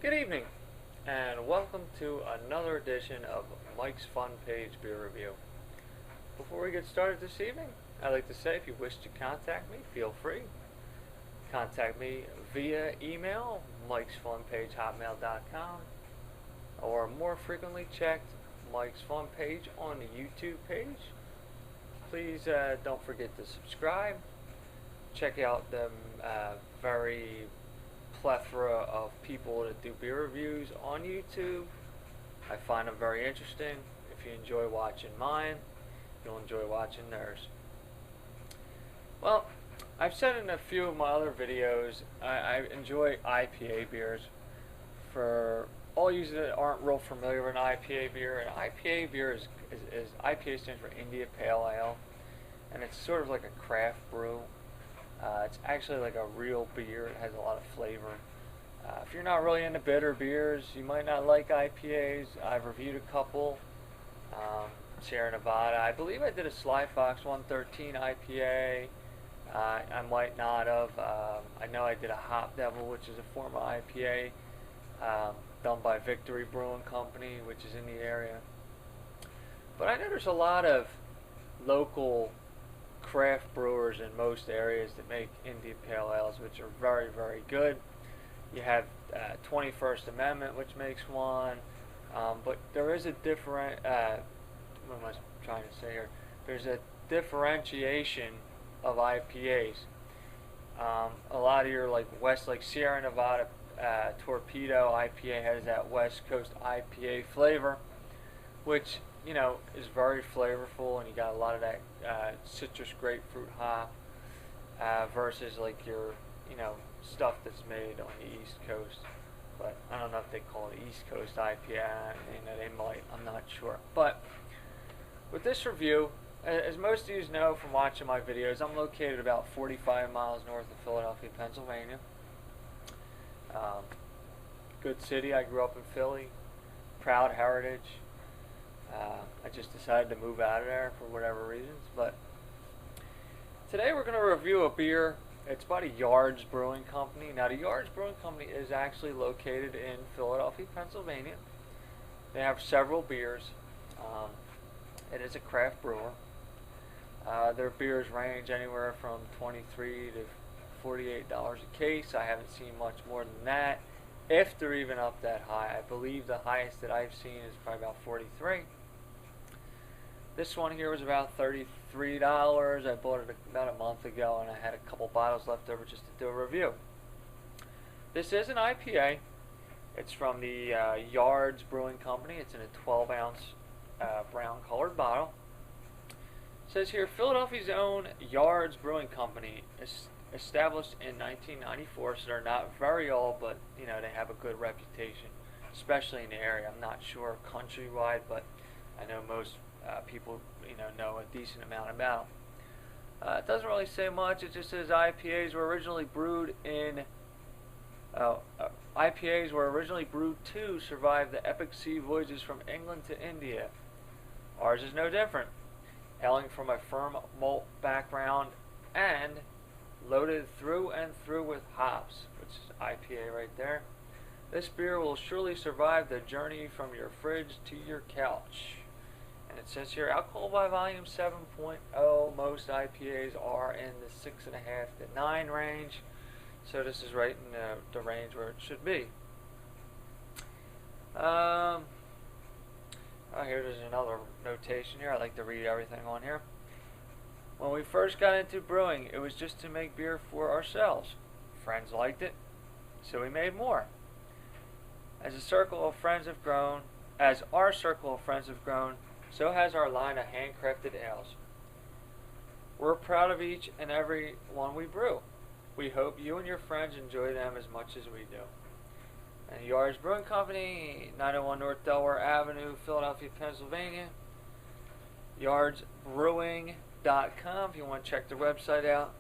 Good evening, and welcome to another edition of Mike's Fun Page Beer Review. Before we get started this evening, I'd like to say if you wish to contact me, feel free. Contact me via email, mikesfunpage@hotmail.com, or more frequently checked, Mike's Fun Page on the YouTube page. Please don't forget to subscribe. Check out the very plethora of people that do beer reviews on YouTube. I find them very interesting. If you enjoy watching mine, you'll enjoy watching theirs. Well, I've said in a few of my other videos, I enjoy IPA beers. For all you that aren't real familiar with an IPA beer, an IPA beer is IPA stands for India Pale Ale, and it's sort of like a craft brew. It's actually like a real beer. It has a lot of flavor. If you're not really into bitter beers, you might not like IPAs. I've reviewed a couple. Sierra Nevada. I believe I did a Sly Fox 113 IPA. I might not have. I know I did a Hop Devil, which is a form of IPA done by Victory Brewing Company, which is in the area. But I know there's a lot of local craft brewers in most areas that make India Pale Ales, which are very, very good. You have 21st Amendment, which makes one, but there is a different, what am I trying to say here? There's a differentiation of IPAs. A lot of your like Sierra Nevada Torpedo IPA has that West Coast IPA flavor, which is very flavorful, and you got a lot of that citrus grapefruit hop versus like your stuff that's made on the East Coast. But I don't know if they call it East Coast IPA. They might. I'm not sure. But with this review, as most of you know from watching my videos, I'm located about 45 miles north of Philadelphia, Pennsylvania. Good city. I grew up in Philly. Proud heritage. I just decided to move out of there for whatever reasons. But today we're going to review a beer. It's by the Yards Brewing Company. Now the Yards Brewing Company is actually located in Philadelphia, Pennsylvania. They have several beers. It is a craft brewer. Their beers range anywhere from $23 to $48 a case. I haven't seen much more than that, if they're even up that high. I believe the highest that I've seen is probably about $43. This one here was about $33. I bought it about a month ago, and I had a couple bottles left over just to do a review. This is an IPA. It's from the Yards Brewing Company. It's in a 12-ounce brown colored bottle. It says here, Philadelphia's own Yards Brewing Company is established in 1994, so they're not very old, but they have a good reputation, especially in the area. I'm not sure countrywide, but I know most people know a decent amount about. It doesn't really say much. It just says IPAs were originally brewed to survive the epic sea voyages from England to India. Ours is no different. Hailing from a firm malt background and loaded through and through with hops, which is IPA right there. This beer will surely survive the journey from your fridge to your couch. And it says here, alcohol by volume 7.0. Most IPAs are in the 6.5 to 9 range. So this is right in the range where it should be. Here's another notation here. I like to read everything on here. When we first got into brewing, it was just to make beer for ourselves. Friends liked it, so we made more. As our circle of friends have grown, so has our line of handcrafted ales. We're proud of each and every one we brew. We hope you and your friends enjoy them as much as we do. And Yards Brewing Company, 901 North Delaware Avenue, Philadelphia, Pennsylvania. yardsbrewing.com if you want to check their website out.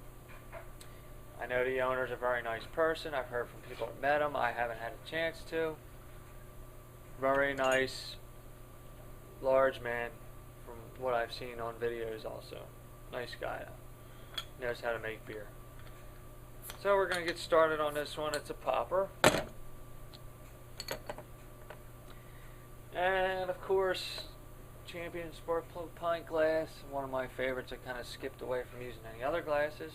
I know the owner's a very nice person. I've heard from people that met him. I haven't had a chance to. Very nice, large man from what I've seen on videos also. Nice guy. Knows how to make beer. So we're going to get started on this one. It's a popper. And of course, Champion Spark Plug pint glass, one of my favorites. I kind of skipped away from using any other glasses.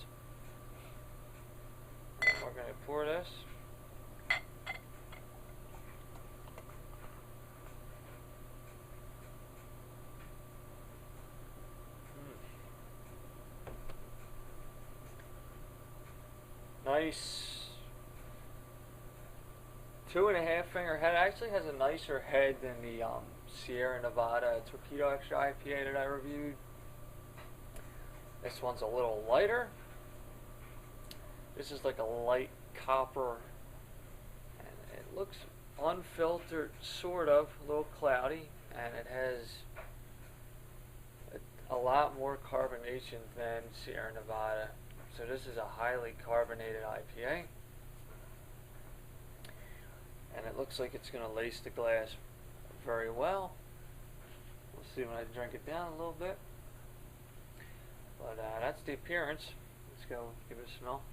And we're going to pour this. Nice 2.5 finger head. Actually has a nicer head than the Sierra Nevada Torpedo Extra IPA that I reviewed. This one's a little lighter. This is like a light copper, and it looks unfiltered, sort of, a little cloudy, and it has a lot more carbonation than Sierra Nevada. So this is a highly carbonated IPA. And it looks like it's going to lace the glass very well. We'll see when I drink it down a little bit. But that's the appearance. Let's go give it a smell.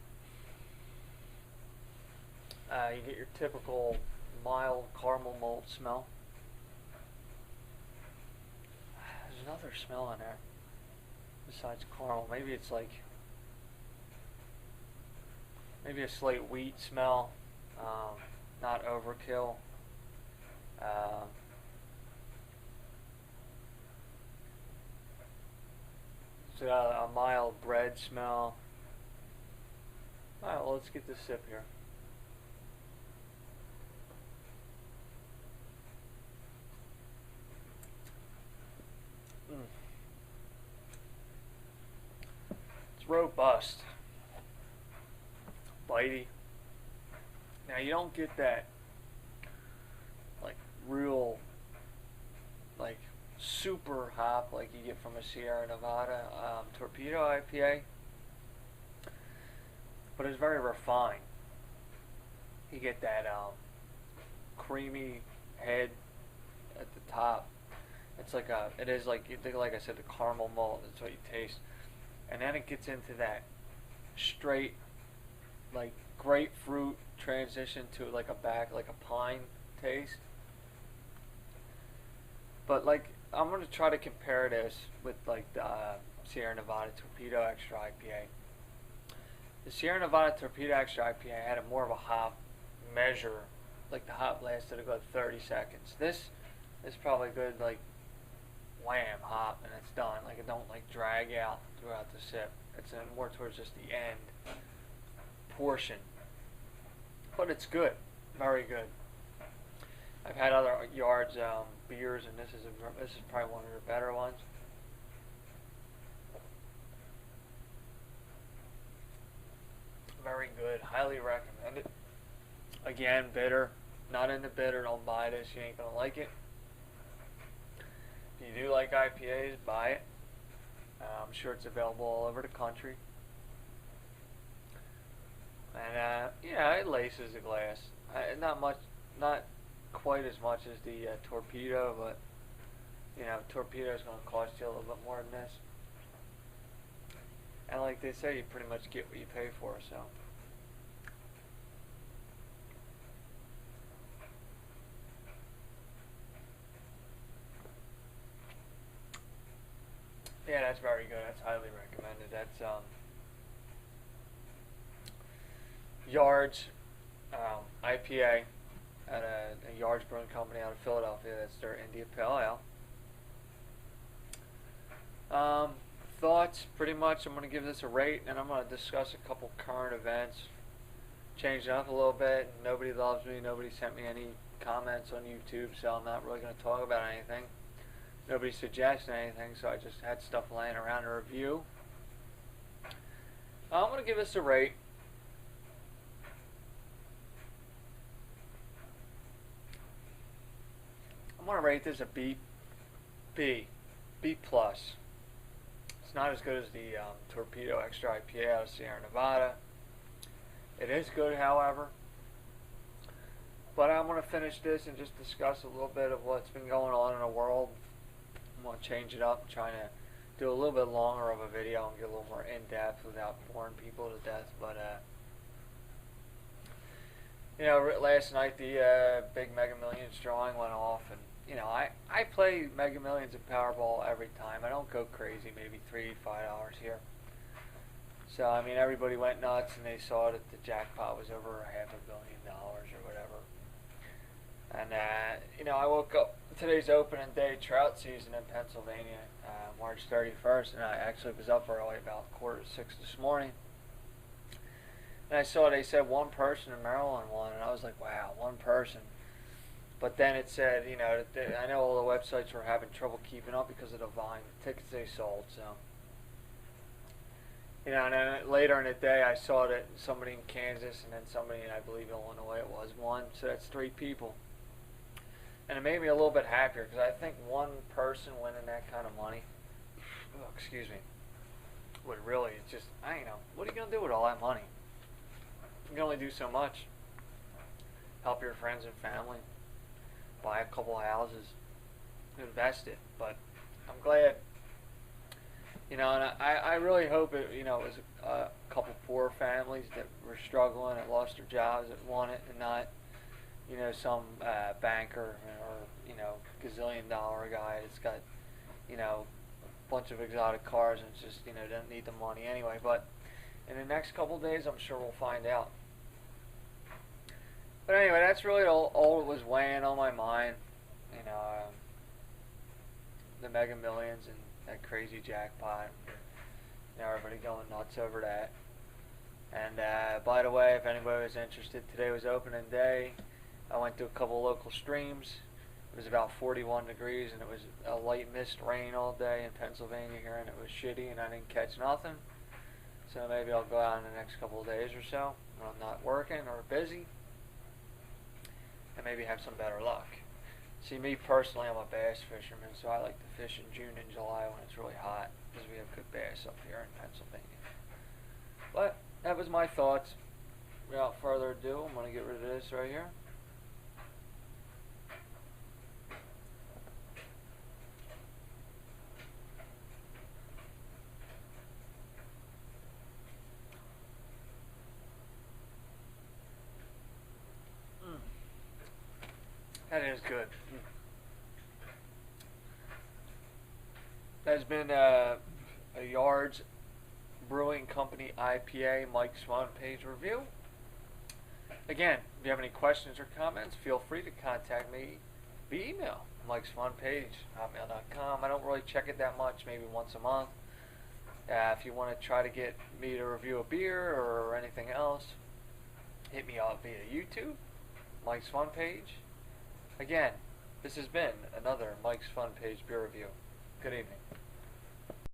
You get your typical mild caramel malt smell. There's another smell in there besides caramel. Maybe it's like maybe a slight wheat smell, not overkill. So a mild bread smell. Alright, well, let's get this sip here. It's robust. Bitey. Now you don't get that like real like super hop like you get from a Sierra Nevada Torpedo IPA, but it's very refined. You get that creamy head at the top. It's like it is like I said, the caramel malt. That's what you taste, and then it gets into that straight like grapefruit transition to like a pine taste. But like I'm gonna try to compare this with like the Sierra Nevada Torpedo Extra IPA. The Sierra Nevada Torpedo Extra IPA had a more of a hop measure, like the hop lasted a good 30 seconds. This is probably good like wham hop and it's done. Like it don't like drag out throughout the sip. It's more towards just the end portion, but it's good, very good. I've had other yards beers, and this is probably one of the better ones. Very good, highly recommend it. Again, bitter, not into bitter. Don't buy this; you ain't gonna like it. If you do like IPAs, buy it. I'm sure it's available all over the country. And yeah, it laces the glass. Not much, not quite as much as the Torpedo, but you know, Torpedo is going to cost you a little bit more than this. And like they say, you pretty much get what you pay for. So yeah, that's very good. That's highly recommended. That's Yards IPA at a Yards Brewing Company out of Philadelphia. That's their India Pale Ale. Thoughts, pretty much, I'm going to give this a rate, and I'm going to discuss a couple current events. Change it up a little bit. Nobody loves me. Nobody sent me any comments on YouTube, so I'm not really going to talk about anything. Nobody suggested anything, so I just had stuff laying around to review. I'm going to give this a rate. I'm going to rate this a B plus. It's not as good as the Torpedo Extra IPA out of Sierra Nevada. It is good, however. But I'm going to finish this and just discuss a little bit of what's been going on in the world. I'm going to change it up, trying to do a little bit longer of a video and get a little more in-depth without boring people to death. But, you know, last night the big Mega Millions drawing went off, and I play Mega Millions and Powerball every time. I don't go crazy, maybe $3, $5 here. So, I mean, everybody went nuts and they saw that the jackpot was over $500 million or whatever. And, I woke up, today's opening day trout season in Pennsylvania, March 31st, and I actually was up early, about 5:45 this morning. And I saw they said one person in Maryland won, and I was like, wow, one person. But then it said, I know all the websites were having trouble keeping up because of the volume of tickets they sold, so. And then later in the day, I saw that somebody in Kansas and then somebody in, I believe, Illinois it was, won. So that's 3 people. And it made me a little bit happier because I think one person winning that kind of money, would really just, what are you going to do with all that money? You can only do so much. Help your friends and family. Buy a couple houses. Invest it. But I'm glad. And I really hope it, it was a couple poor families that were struggling and lost their jobs that won it, and not, some banker or, gazillion-dollar guy that's got, a bunch of exotic cars and it's just, doesn't need the money anyway. But in the next couple of days, I'm sure we'll find out. But anyway, that's really all that was weighing on my mind. The Mega Millions and that crazy jackpot. Everybody going nuts over that. And by the way, if anybody was interested, today was opening day. I went to a couple local streams. It was about 41 degrees and it was a light mist rain all day in Pennsylvania here, and it was shitty and I didn't catch nothing. So maybe I'll go out in the next couple of days or so when I'm not working or busy, and maybe have some better luck. See, me personally, I'm a bass fisherman, so I like to fish in June and July when it's really hot, because we have good bass up here in Pennsylvania. But that was my thoughts. Without further ado, I'm going to get rid of this right here. That is good. That has been a Yards Brewing Company IPA Mike's Fun Page review. Again, if you have any questions or comments, feel free to contact me via email, mikesfunpage@hotmail.com. I don't really check it that much, maybe once a month. If you want to try to get me to review a beer or anything else, hit me up via YouTube, Mike's Fun Page. Again, this has been another Mike's Fun Page beer review. Good evening.